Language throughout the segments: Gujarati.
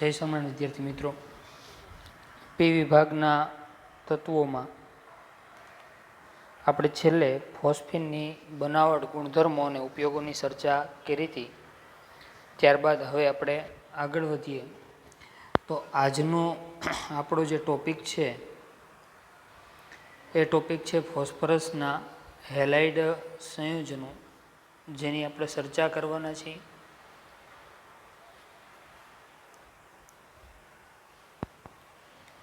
જય સ્વામિનારાયણ વિદ્યાર્થી મિત્રો, પી વિભાગના તત્વોમાં આપણે છેલ્લે ફોસ્ફીનની બનાવટ, ગુણધર્મો અને ઉપયોગોની ચર્ચા કરી હતી. ત્યારબાદ હવે આપણે આગળ વધીએ તો આજનો આપણો જે ટોપિક છે એ ટોપિક છે ફોસ્ફરસના હેલાઇડ સંયોજનો, જેની આપણે ચર્ચા કરવાના છીએ.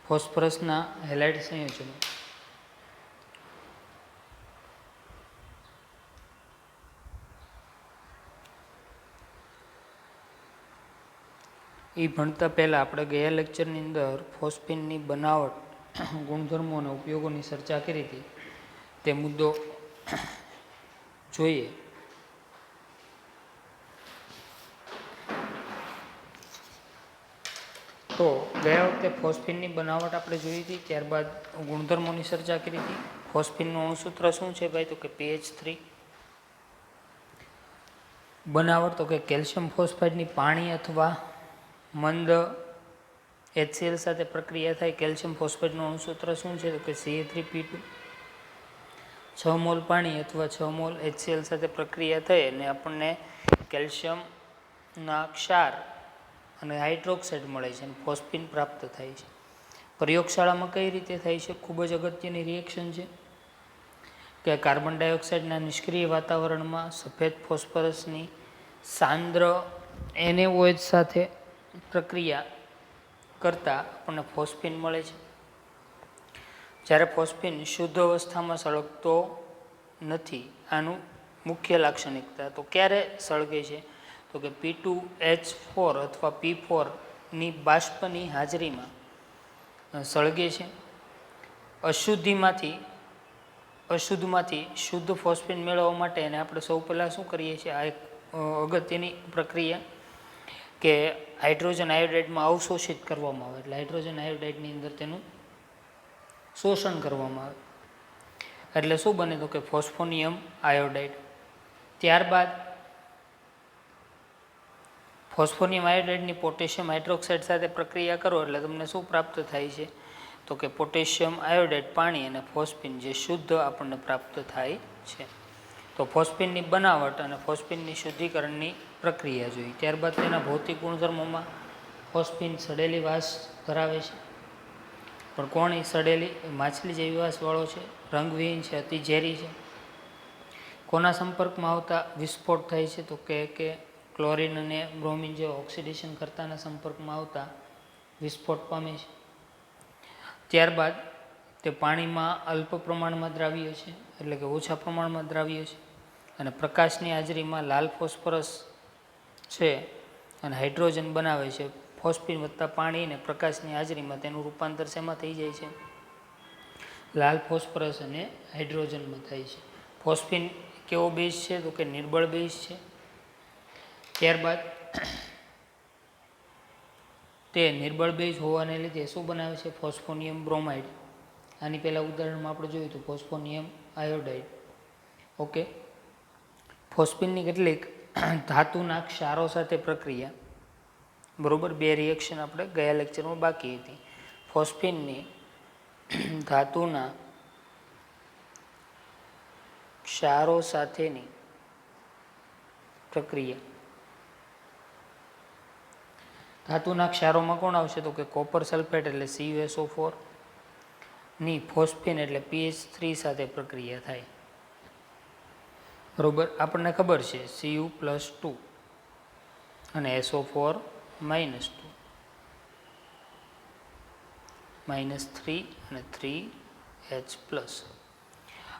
ફોસ્ફરસના હેલાઇડ સંયોજનો એ ભણતા પહેલાં આપણે ગયા લેક્ચરની અંદર ફોસ્ફીનની બનાવટ, ગુણધર્મો અને ઉપયોગોની ચર્ચા કરી હતી. તે મુદ્દો જોઈએ. તો ગયા વખતે ફોસ્ફીનની બનાવટ આપણે જોઈ હતી, ત્યારબાદ ગુણધર્મોની ચર્ચા કરી હતી. ફોસ્ફીનનું અણુસૂત્ર શું છે ભાઈ? તો કે PH3. બનાવટ તો કે કેલ્શિયમ ફોસ્ફાઇડની પાણી અથવા મંદ HCl સાથે પ્રક્રિયા થાય. કેલ્શિયમ ફોસ્ફેટનું અણુસૂત્ર શું છે? તો કે Ca3P2. 6 મોલ પાણી અથવા 6 મોલ HCl સાથે પ્રક્રિયા થઈ અને આપણને કેલ્શિયમના ક્ષાર અને હાઇડ્રોક્સાઇડ મળે છે અને ફોસ્ફીન પ્રાપ્ત થાય છે. પ્રયોગશાળામાં કઈ રીતે થાય છે? ખૂબ જ અગત્યની રિએક્શન છે કે કાર્બન ડાયોક્સાઇડના નિષ્ક્રિય વાતાવરણમાં સફેદ ફોસ્ફરસની સાંદ્ર NaOH સાથે પ્રક્રિયા કરતાં આપણને ફોસ્ફીન મળે છે. જ્યારે ફોસ્ફીન શુદ્ધ અવસ્થામાં સળગતો નથી. આનું મુખ્ય લાક્ષણિકતા તો ક્યારે સળગે છે? તો કે P2H4 અથવા P4ની બાષ્પની હાજરીમાં સળગે છે. અશુદ્ધમાંથી શુદ્ધ ફોસ્ફીન મેળવવા માટે એને આપણે સૌ પહેલાં શું કરીએ છીએ? આ એક અગત્યની પ્રક્રિયા કે હાઇડ્રોજન આયોડાઇડમાં અવશોષિત કરવામાં આવે, એટલે હાઇડ્રોજન આયોડાઇડની અંદર તેનું શોષણ કરવામાં આવે, એટલે શું બને? તો કે ફોસ્ફોનિયમ આયોડાઇડ. ત્યારબાદ ફોસ્ફોનિયમ આયોડાઇડની પોટેશિયમ હાઇડ્રોક્સાઇડ સાથે પ્રક્રિયા કરો એટલે તમને શું પ્રાપ્ત થાય છે? તો કે પોટેશિયમ આયોડાઇડ, પાણી અને ફોસ્ફીન, જે શુદ્ધ આપણને પ્રાપ્ત થાય છે. તો ફોસ્ફીનની બનાવટ અને ફોસ્ફીનની શુદ્ધિકરણની પ્રક્રિયા જોઈ. ત્યારબાદ તેના ભૌતિક ગુણધર્મોમાં ફોસ્ફીન સડેલી વાસ ધરાવે છે. પણ કોણ એ સડેલી? માછલી જેવી વાસવાળો છે, રંગવિહીન છે, અતિ ઝેરી છે. કોના સંપર્કમાં આવતા વિસ્ફોટ થાય છે? તો કે ક્લોરિન અને બ્રોમિન જેવા ઓક્સિડેશન કરતાના સંપર્કમાં આવતા વિસ્ફોટ પામે છે. ત્યારબાદ તે પાણીમાં અલ્પ પ્રમાણમાં દ્રાવ્ય છે, એટલે કે ઓછા પ્રમાણમાં દ્રાવ્ય છે, અને પ્રકાશની હાજરીમાં લાલ ફોસ્ફરસ છે અને હાઇડ્રોજન બનાવે છે. ફોસ્ફીન વત્તા પાણી અને પ્રકાશની હાજરીમાં તેનું રૂપાંતર શેમાં થઈ જાય છે? લાલ ફોસ્ફરસ અને હાઇડ્રોજનમાં થાય છે. ફોસ્ફીન કેવો બેઝ છે? તો કે નિર્બળ બેઝ છે. ત્યારબાદ તે નિર્બળ બેઝ હોવાને લીધે શું બનાવે છે? ફોસ્ફોનિયમ બ્રોમાઇડ. આની પહેલાં ઉદાહરણમાં આપણે જોયું હતું ફોસ્ફોનિયમ આયોડાઇડ. ઓકે. ફોસ્ફીનની કેટલીક ધાતુના ક્ષારો સાથે પ્રક્રિયા, બરોબર, 2 રિએક્શન આપણે ગયા લેક્ચરમાં બાકી હતી. ફોસ્ફીનની ધાતુના ક્ષારો સાથેની પ્રક્રિયા. ધાતુના ક્ષારોમાં કોણ આવશે? તો કે કોપર સલ્ફેટ એટલે CuSO4 ની ફોસ્ફીન એટલે PH3 સાથે પ્રક્રિયા થાય, બરોબર. આપણને ખબર છે Cu+2 અને SO4 -2, -3 અને 3H+.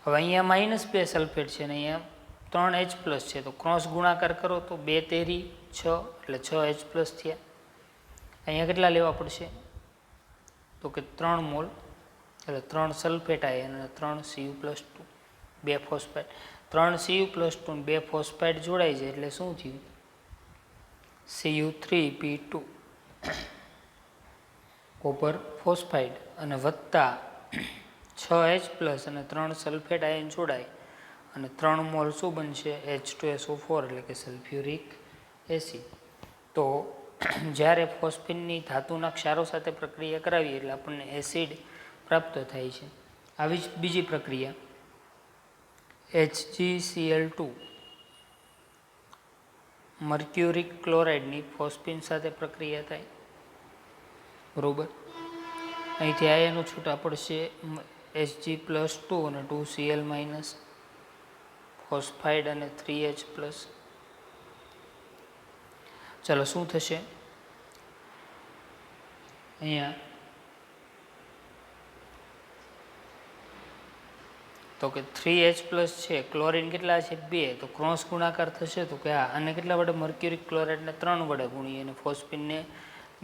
હવે અહીંયા -2 સલ્ફેટ છે અને અહીંયા 3H+ છે, તો ક્રોસ ગુણાકાર કરો તો 2 તેરી 6 એટલે 6H+ થયા. અહીંયા કેટલા લેવા પડશે? તો કે 3 મોલ, એટલે 3 સલ્ફેટ આયન અને 3 Cu+2, 2 ફોસ્ફેટ. 3 Cu+2 અને 2 ફોસ્ફેટ જોડાઈ જાય એટલે શું થયું? Cu3P2 કોપર ફોસ્ફાઇડ અને વત્તા 6H+ અને 3 સલ્ફેટ આયન જોડાય અને 3 મોલ શું બનશે? H2SO4 એટલે કે સલ્ફ્યુરિક એસિડ. તો જ્યારે ફોસ્ફિનની ધાતુના ક્ષારો સાથે પ્રક્રિયા કરાવીએ એટલે આપણને એસિડ પ્રાપ્ત થાય છે. આવી જ બીજી પ્રક્રિયા HgCl2 મર્ક્યુરિક ક્લોરાઇડની ફોસ્ફિન સાથે પ્રક્રિયા થાય, બરોબર. અહીંથી આયનો છૂટા પડશે Hg+2 અને 2Cl- ફોસ્ફાઇડ અને 3H+. ચાલો શું થશે અહીંયા તો કે 3H+ છે, ક્લોરીન કેટલા છે 2, તો ક્રોસ ગુણાકાર થશે તો કે આને કેટલા વડે મર્ક્યુરિક ક્લોરાઇડને 3 વડે ગુણીએ અને ફોસ્ફિનને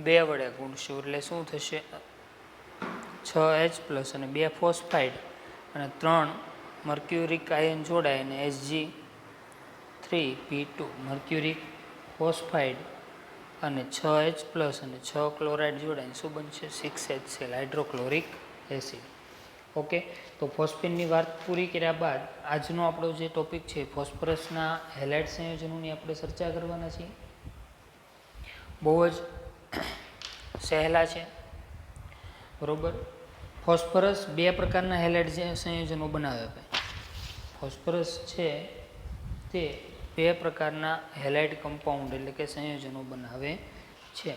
2 વડે ગુણશું એટલે શું થશે 6H+ અને 2 ફોસ્ફાઇડ અને 3 મર્ક્યુરિક આયન જોડાય અને Hg3P2 મર્ક્યુરિક ફોસ્ફાઇડ અને 6H+ અને 6 ક્લોરાઇડ જોડાઈને શું બનશે 6HCl હાઇડ્રોક્લોરિક એસિડ. ઓકે, તો ફોસ્ફિનની વાત પૂરી કર્યા બાદ આજનો આપણો જે ટોપિક છે ફોસ્ફરસના હેલાઇડ સંયોજનોની આપણે ચર્ચા કરવાના છીએ. બહુ જ સહેલા છે, બરોબર. ફોસ્ફરસ 2 પ્રકારના હેલાઇડ સંયોજનો બનાવે છે. ફોસ્ફરસ છે તે 2 પ્રકારના હેલાઇડ કમ્પાઉન્ડ એટલે કે સંયોજનો બનાવે છે.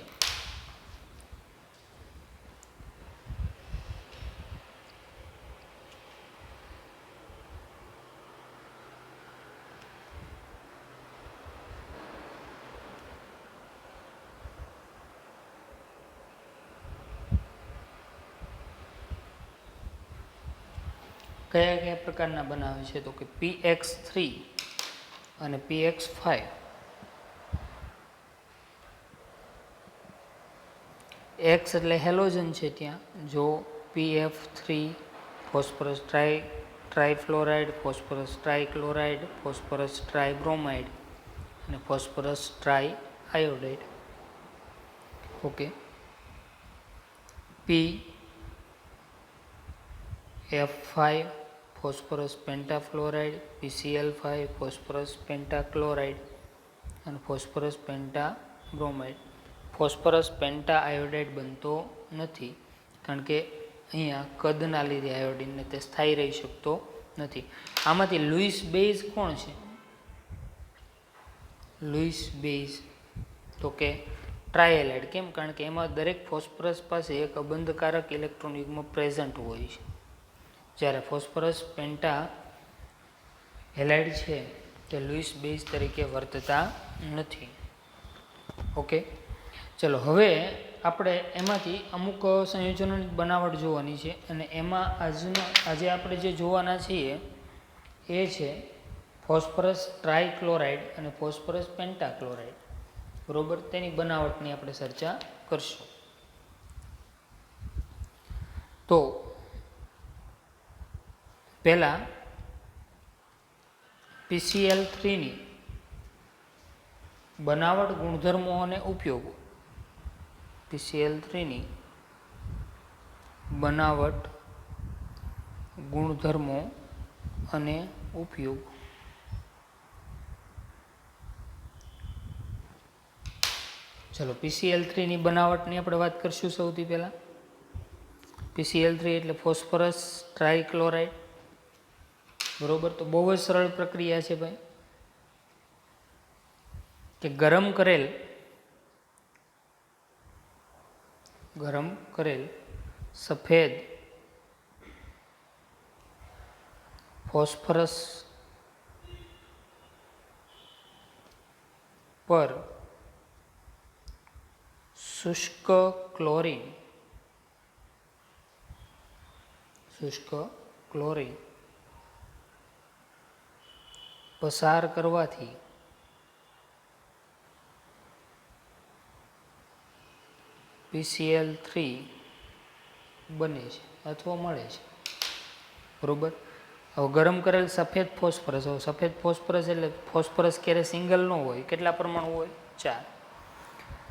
કયા કયા પ્રકારના બનાવે છે તો કે PX3 અને PX5. X એટલે હેલોજન છે, ત્યાં જો PF3 phosphorus trifluoride, phosphorus trichloride, phosphorus tribromide અને phosphorus triiodide. Okay, PF5 phosphorus pentafluoride, PCl5 phosphorus pentachloride અને phosphorus pentabromide. Phosphorus penta iodide બનતો નથી કારણ કે અહીંયા કદના લીધે આયોડિનને તે સ્થાયી રહી શકતો નથી. આમાંથી લુઈસ બેઝ કોણ છે? લુઈસ બેઝ તો કે ટ્રાયહેલાઇડ. કેમ? કારણ કે એમાં દરેક ફોસ્ફરસ પાસે એક અબંધકારક ઇલેક્ટ્રોન યુગ્મ પ્રેઝન્ટ હોય છે, જ્યારે ફોસ્ફરસ પેન્ટા હેલાઇડ છે તે લુઈસ બેઝ તરીકે વર્તતા નથી. ઓકે, ચલો હવે આપણે એમાંથી અમુક સંયોજનોની બનાવટ જોવાની છે અને એમાં આજે આપણે જે જોવાના છીએ એ છે ફોસ્ફરસ ટ્રાઇક્લોરાઇડ અને ફોસ્ફરસ પેન્ટાક્લોરાઇડ, બરોબર. તેની બનાવટની આપણે ચર્ચા કરશું. તો પહેલા PCl3ની બનાવટ, ગુણધર્મો અને ઉપયોગો. PCl3ની બનાવટ, ગુણધર્મો અને ઉપયોગ. ચલો PCl3ની બનાવટની આપણે વાત કરશું. સૌથી પહેલા PCl3 એટલે ફોસ્ફરસ ટ્રાઇક્લોરાઇડ, બરોબર. તો બહુ જ સરળ પ્રક્રિયા છે ભાઈ કે ગરમ કરેલ સફેદ ફોસ્ફરસ પર શુષ્ક ક્લોરીન પસાર કરવાથી PCl3 બને છે અથવા મળે છે, બરોબર. હવે ગરમ કરેલ સફેદ ફોસ્ફરસ એટલે ફોસ્ફરસ ક્યારે સિંગલ ન હોય, કેટલા પરમાણુ હોય? 4.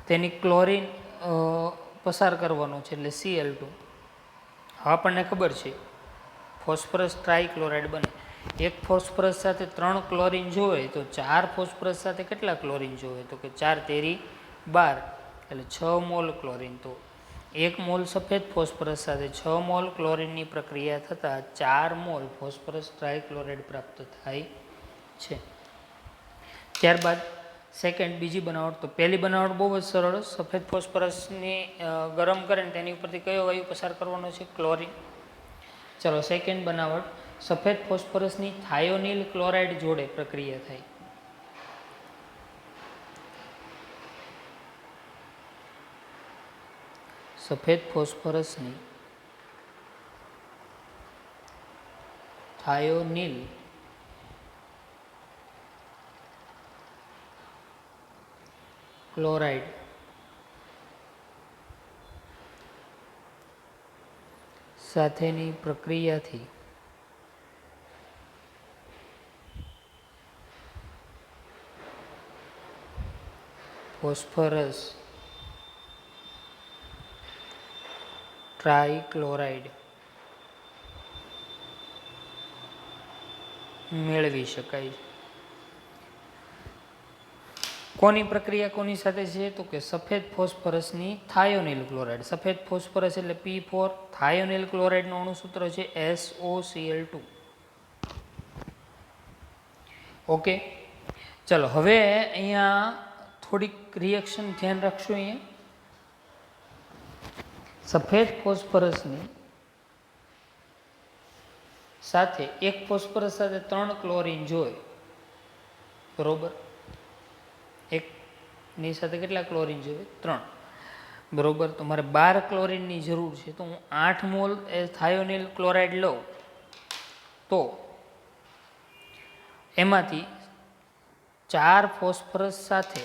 તેની ક્લોરીન પસાર કરવાનો છે એટલે Cl2. આપણને ખબર છે ફોસ્ફરસ ટ્રાઇક્લોરાઇડ બને. એક ફોસ્ફરસ સાથે 3 ક્લોરીન જોવે તો 4 ફોસ્ફરસ સાથે કેટલા ક્લોરીન જોવે તો કે 4 તેરી 12 એટલે 6 મોલ ક્લોરીન. તો 1 મોલ સફેદ ફોસ્ફરસ સાથે 6 મોલ ક્લોરીનની પ્રક્રિયા થતાં 4 મોલ ફોસ્ફરસ ટ્રાયક્લોરાઇડ પ્રાપ્ત થાય છે. ત્યારબાદ સેકન્ડ બીજી બનાવટ. તો પહેલી બનાવટ બહુ જ સરળ. સફેદ ફોસ્ફરસની ગરમ કરે ને તેની ઉપરથી કયો વાયુ પસાર કરવાનો છે? ક્લોરીન. ચલો સેકન્ડ બનાવટ, સફેદ ફોસ્ફરસની થાયોનિલ ક્લોરાઇડ જોડે પ્રક્રિયા થાય. સફેદ ફોસ્ફરસની થાયોનિલ ક્લોરાઇડ સાથેની પ્રક્રિયાથી ફોસ્ફરસ ટ્રાયક્લોરાઇડ મેળવી શકાય. કોની પ્રક્રિયા કોની સાથે છે? તો કે સફેદ ફોસ્ફરસની થાયોનિલ ક્લોરાઇડ. સફેદ ફોસ્ફરસ એટલે P4, થાયોનિલ ક્લોરાઇડનું અણુસૂત્ર છે SOCl2. ઓકે, ચલો હવે અહીંયા થોડીક રિએક્શન ધ્યાન રાખશું. અહીંયા સફેદ ફોસ્ફરસની સાથે એક ફોસ્ફરસ સાથે 3 ક્લોરીન જોઈએ, બરોબર. એકની સાથે કેટલા ક્લોરીન જોઈએ? 3, બરોબર. તો મારે 12 ક્લોરીનની જરૂર છે. તો હું 8 મોલ થાયોનિલ ક્લોરાઇડ લઉં તો એમાંથી 4 ફોસ્ફરસ સાથે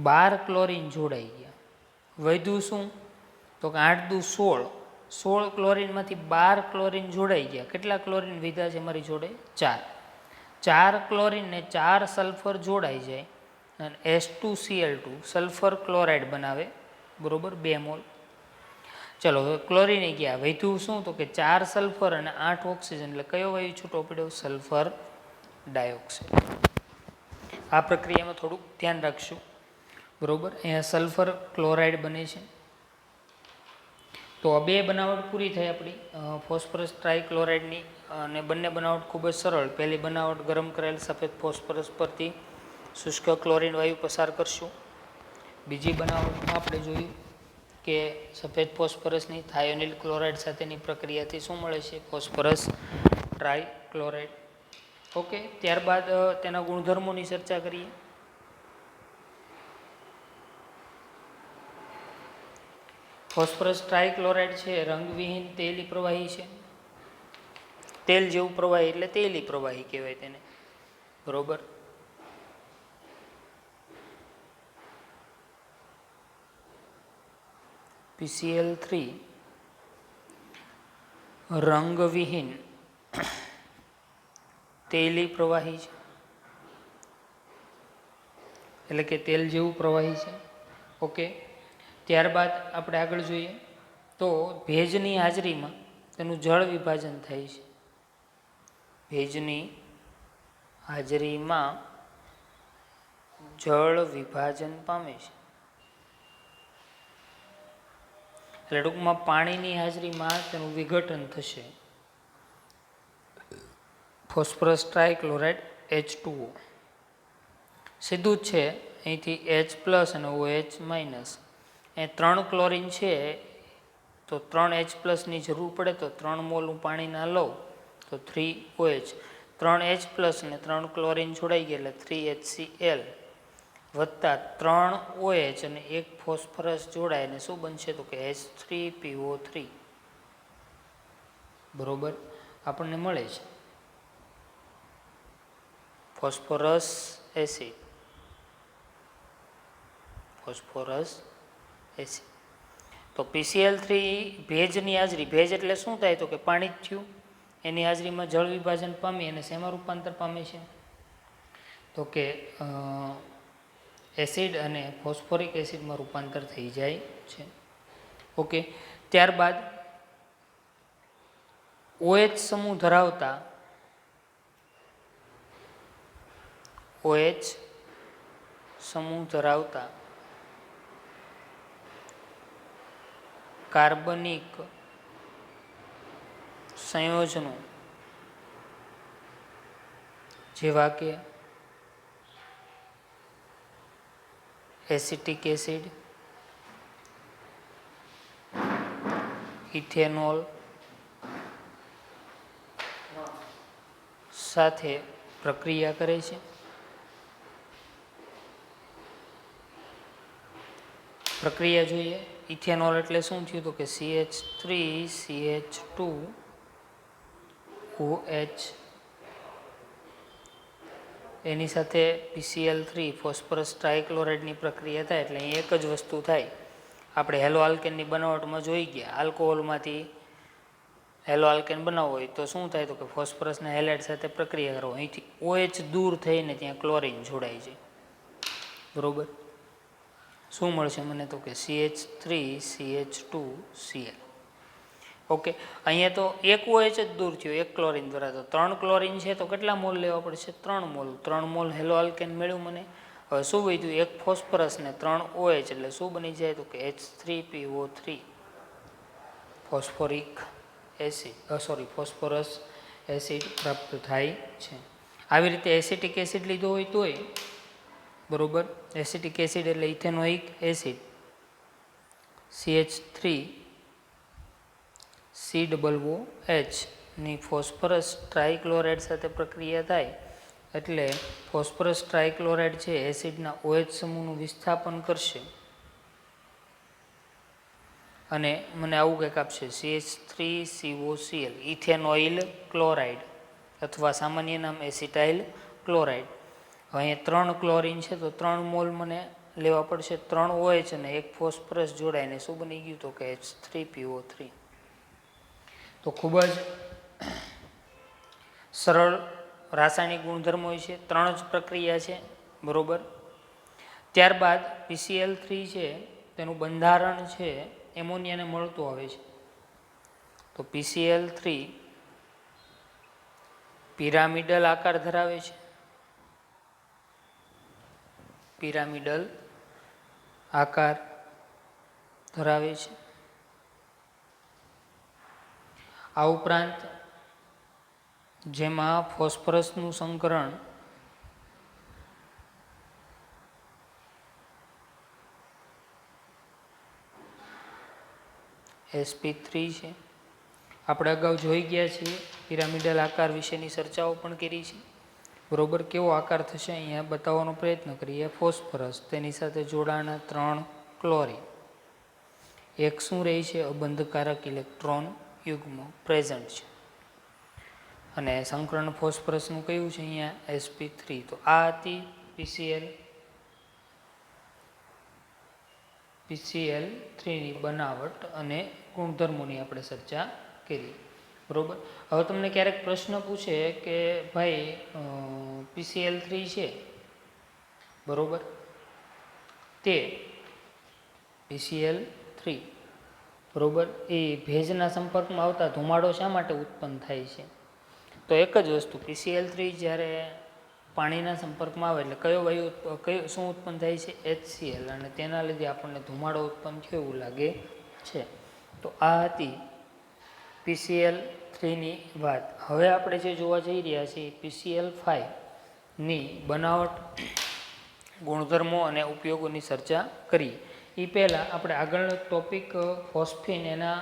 12 ક્લોરીન જોડાઈ ગયા. વધ્યું શું? તો કે 8 દુ 16. 16 ક્લોરીનમાંથી 12 ક્લોરીન જોડાઈ ગયા. કેટલા ક્લોરીન વધ્યા છે મારી જોડે? 4. 4 ક્લોરીન ને 4 સલ્ફર જોડાઈ જાય અને H2Cl2 સલ્ફર ક્લોરાઇડ બનાવે, બરોબર, 2 મોલ. ચલો હવે ક્લોરીન ગયા, વધ્યું શું? તો કે 4 સલ્ફર અને 8 ઓક્સિજન. એટલે કયો વાયુ છૂટો પડ્યો? Sulphur dioxide. આ પ્રક્રિયામાં થોડુંક ધ્યાન રાખશું, બરોબર. અહીંયા સલ્ફર ક્લોરાઇડ બને છે. તો આ 2 બનાવટ પૂરી થઈ આપણી ફોસ્ફરસ ટ્રાયક્લોરાઇડની. અને બંને બનાવટ ખૂબ જ સરળ. પહેલી બનાવટ ગરમ કરેલ સફેદ ફોસ્ફરસ પરથી શુષ્ક ક્લોરીન વાયુ પસાર કરશું. બીજી બનાવટમાં આપણે જોયું કે સફેદ ફોસ્ફરસની થાયોનિલ ક્લોરાઇડ સાથેની પ્રક્રિયાથી શું મળે છે? ફોસ્ફરસ ટ્રાયક્લોરાઇડ. ઓકે, ત્યારબાદ તેના ગુણધર્મોની ચર્ચા કરીએ. ફોસ્ફરસ ટ્રાયક્લોરાઇડ છે રંગવિહીન તેલી પ્રવાહી છે. તેલ જેવું પ્રવાહી એટલે તેલી પ્રવાહી કહેવાય તેને, બરોબર. PCl3 રંગવિહીન તેલી પ્રવાહી છે, એટલે કે તેલ જેવું પ્રવાહી છે. ઓકે, ત્યારબાદ આપણે આગળ જોઈએ તો ભેજની હાજરીમાં તેનું જળ વિભાજન થાય છે. ભેજની હાજરીમાં જળ વિભાજન પામે છે. એટલે ટૂંકમાં પાણીની હાજરીમાં તેનું વિઘટન થશે. ફોસ્ફરસ ટ્રાયક્લોરાઇડ H2O સીધું જ છે. અહીંથી H+ અને OH-. એ 3 ક્લોરીન છે તો 3 H+ની જરૂર પડે. તો 3 મોલ હું પાણીના લઉં તો 3 OH. 3 H+ અને 3 ક્લોરીન જોડાઈ ગયા એટલે 3 HCl વત્તા 3 OH અને 1 ફોસ્ફરસ જોડાય અને શું બનશે? તો કે H3PO3, બરોબર, આપણને મળે છે ફોસ્ફરસ એસિડ. Phosphorus acid. તો PCl3 ભેજની હાજરી, ભેજ એટલે શું થાય? તો કે પાણી જ થયું. એની હાજરીમાં જળ વિભાજન પામી અને શેમાં રૂપાંતર પામે છે? તો કે એસિડ અને ફોસ્ફોરિક એસિડમાં રૂપાંતર થઈ જાય છે. ઓકે, ત્યારબાદ OH સમૂહ ધરાવતા OH સમૂહ ધરાવતા કાર્બનિક સંયોજનો જેવા કે એસિટિક એસિડ, ઇથેનોલ સાથે પ્રક્રિયા કરે છે. પ્રક્રિયા જોઈએ. ઇથેનોલ એટલે શું થયું તો કે CH3CH2OH, એની સાથે PCl3 ફોસ્ફરસ ટ્રાયક્લોરાઇડની પ્રક્રિયા થાય એટલે અહીં એક જ વસ્તુ થાય. આપણે હેલો આલ્કેનની બનાવટમાં જોઈ ગયા, આલ્કોહોલમાંથી હેલો આલ્કેન બનાવવો હોય તો શું થાય તો કે ફોસ્ફરસના હેલાઇડ સાથે પ્રક્રિયા કરો, અહીંથી OH દૂર થઈને ત્યાં ક્લોરિન જોડાય છે. બરોબર, શું મળશે મને તો કે CH3CH2Cl. ઓકે, અહીંયા તો એક OH જ દૂર થયો એક ક્લોરિન દ્વારા, તો 3 ક્લોરિન છે તો કેટલા મોલ લેવા પડશે? 3 મોલ. 3 મોલ હેલો આલ્કેન મળ્યું મને. હવે શું વધ્યું? એક ફોસ્ફરસ ને 3 OH એટલે શું બની જાય તો કે H3PO3 phosphoric acid phosphorus acid પ્રાપ્ત થાય છે. આવી રીતે એસિટિક એસિડ લીધો હોય તોય બરોબર, એસિટિક એસિડ એટલે ઇથેનોઇક એસિડ CH3COOH ની ફોસ્ફરસ ટ્રાયક્લોરાઇડ સાથે પ્રક્રિયા થાય એટલે ફોસ્ફરસ ટ્રાયક્લોરાઇડ છે એસિડના OH સમૂહનું વિસ્થાપન કરશે અને મને આવું કંઈક આપશે CH3COCl, ઇથેનોઇલ ક્લોરાઇડ અથવા સામાન્ય નામ એસિટાઇલ ક્લોરાઇડ. અહીંયા 3 ક્લોરિન છે તો 3 મોલ મને લેવા પડશે. 3 OH અને એક ફોસ્ફરસ જોડાઈને શું બની ગયું તો કે H3PO3. તો ખૂબ જ સરળ રાસાયણિક ગુણધર્મો હોય છે. 3 જ પ્રક્રિયા છે. બરોબર. ત્યારબાદ PCl3 છે તેનું બંધારણ છે એમોનિયાને મળતું આવે છે. તો PCl3 પિરામિડલ આકાર ધરાવે છે. પિરામિડલ આકાર ધરાવે છે. આ ઉપરાંત જેમાં ફોસ્ફરસનું સંકરણ sp3 છે. આપણે અગાઉ જોઈ ગયા છીએ, પિરામિડલ આકાર વિશેની ચર્ચાઓ પણ કરી છે. બરોબર, કેવો આકાર થશે અહીંયા બતાવવાનો પ્રયત્ન કરીએ. ફોસ્ફરસ, તેની સાથે જોડાણા 3 ક્લોરિન, એક શું રહે છે અબંધકારક ઇલેક્ટ્રોન યુગ્મ પ્રેઝન્ટ છે અને સંકરણ ફોસ્ફરસનું કયું છે અહીંયા sp3. તો આ હતી PCl3 ની બનાવટ અને ગુણધર્મોની આપણે ચર્ચા કરી. બરોબર, હવે તમને ક્યારેક પ્રશ્ન પૂછે કે ભાઈ PCl3 છે બરોબર, તે PCl3 બરોબર એ ભેજના સંપર્કમાં આવતા ધુમાડો શા માટે ઉત્પન્ન થાય છે? તો એક જ વસ્તુ, PCl3 જ્યારે પાણીના સંપર્કમાં આવે એટલે શું ઉત્પન્ન થાય છે? HCl, અને તેના લીધે આપણને ધુમાડો ઉત્પન્ન થયો એવું લાગે છે. તો આ હતી PCl3 ની વાત. હવે આપણે જે જોવા જઈ રહ્યા છીએ PCl5 ની બનાવટ, ગુણધર્મો અને ઉપયોગોની ચર્ચા કરી. એ પહેલાં આપણે આગળનો ટોપિક ફોસ્ફીન, એના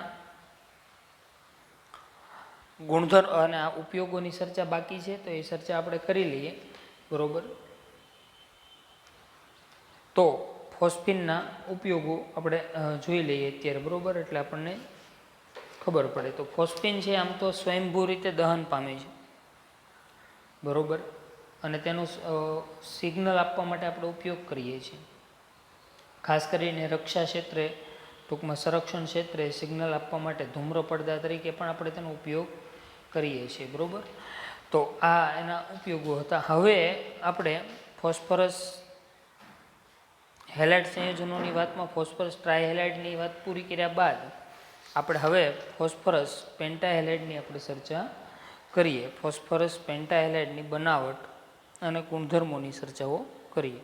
ગુણધર્મ અને આ ઉપયોગોની ચર્ચા બાકી છે, તો એ ચર્ચા આપણે કરી લઈએ. બરોબર, તો ફોસ્ફીનના ઉપયોગો આપણે જોઈ લઈએ અત્યારે. બરોબર, એટલે આપણને ખબર પડે. તો ફોસ્ફીન છે આમ તો સ્વયંભૂ રીતે દહન પામે છે. બરોબર, અને તેનું સિગ્નલ આપવા માટે આપણે ઉપયોગ કરીએ છીએ. ખાસ કરીને રક્ષા ક્ષેત્રે, ટૂંકમાં સંરક્ષણ ક્ષેત્રે સિગ્નલ આપવા માટે ધૂમ્ર પડદા તરીકે પણ આપણે તેનો ઉપયોગ કરીએ છીએ. બરોબર, તો આ એના ઉપયોગો હતા. હવે આપણે ફોસ્ફરસ હેલાઇડ સંયોજનોની વાતમાં ફોસ્ફરસ ટ્રાયહેલાઇડની વાત પૂરી કર્યા બાદ આપણે હવે ફોસ્ફરસ પેન્ટાહેલાઇડની આપણે ચર્ચા કરીએ. ફોસ્ફરસ પેન્ટાહેલાઇડની બનાવટ અને ગુણધર્મોની ચર્ચાઓ કરીએ.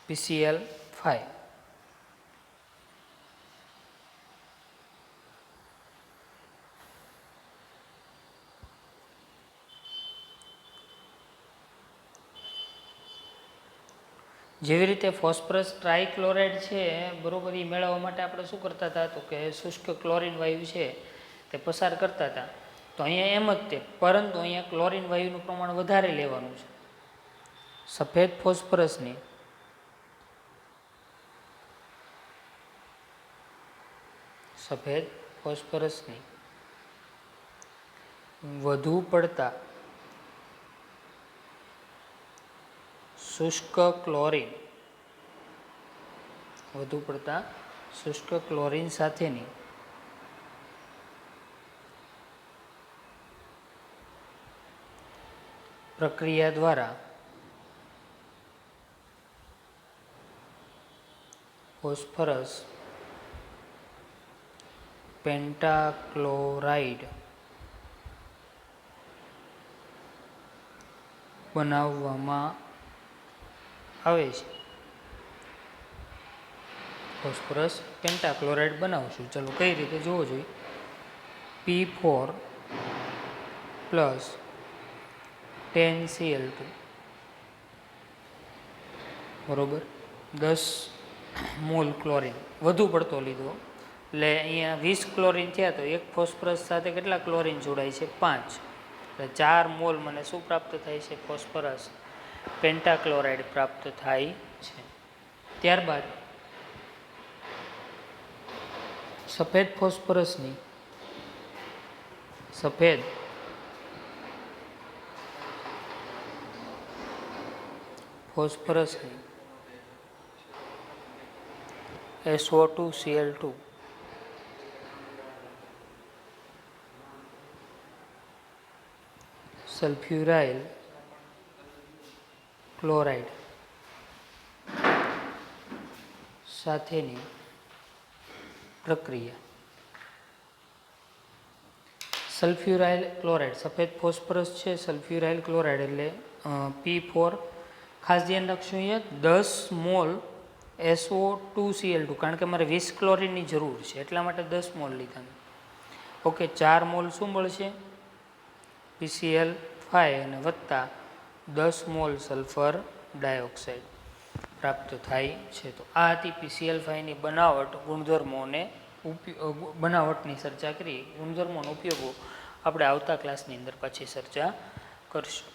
PCl5. જેવી રીતે ફોસ્ફરસ ટ્રાઇક્લોરાઇડ છે બરોબર, એ મેળવવા માટે આપણે શું કરતા હતા, તો કે શુષ્ક ક્લોરિન વાયુ છે તે પસાર કરતા હતા. તો અહીંયા એમ જ તે, પરંતુ અહીંયા ક્લોરિન વાયુનું પ્રમાણ વધારે લેવાનું છે. સફેદ ફોસ્ફરસની વધુ પડતા શુષ્ક ક્લોરિન સાથેની પ્રક્રિયા દ્વારા ફોસ્ફરસ પેન્ટાક્લોરાઇડ બનાવવામાં આવે છે. ફોસ્ફરસ પેન્ટાક્લોરાઇડ બનાવશું. ચલો કઈ રીતે જોવો જોઈએ. P4 પ્લસ 10Cl2 બરોબર, 10 મોલ ક્લોરિન વધુ પડતો લીધો, એટલે અહીંયા 20 ક્લોરિન થયા, તો એક ફોસ્ફરસ સાથે કેટલા ક્લોરિન જોડાય છે, 5. એટલે 4 મોલ મને શું પ્રાપ્ત થાય છે, ફોસ્ફરસ પેન્ટાક્લોરાઇડ પ્રાપ્ત થાય છે. ત્યારબાદ સફેદ ફોસ્ફરસની SO2Cl2 સલ્ફ્યુરાઇલ ક્લોરાઇડ સાથેની પ્રક્રિયા. સલ્ફ્યુરાઇલ ક્લોરાઇડ, સફેદ ફોસ્ફરસ છે, સલ્ફ્યુરાઇલ ક્લોરાઇડ એટલે P4. ખાસ ધ્યાન રાખશું અહીંયા 10 મોલ SO2Cl2, કારણ કે મારે 20 ક્લોરિનની જરૂર છે એટલા માટે 10 મોલ લીધા. ઓકે, 4 મોલ શું મળશે, PCl5 અને વત્તા 10 મોલ સલ્ફર ડાયોક્સાઇડ પ્રાપ્ત થાય છે. તો આ હતી PCl5ની બનાવટની ચર્ચા કરી. ગુણધર્મોનો ઉપયોગો આપણે આવતા ક્લાસની અંદર પાછી ચર્ચા કરશું.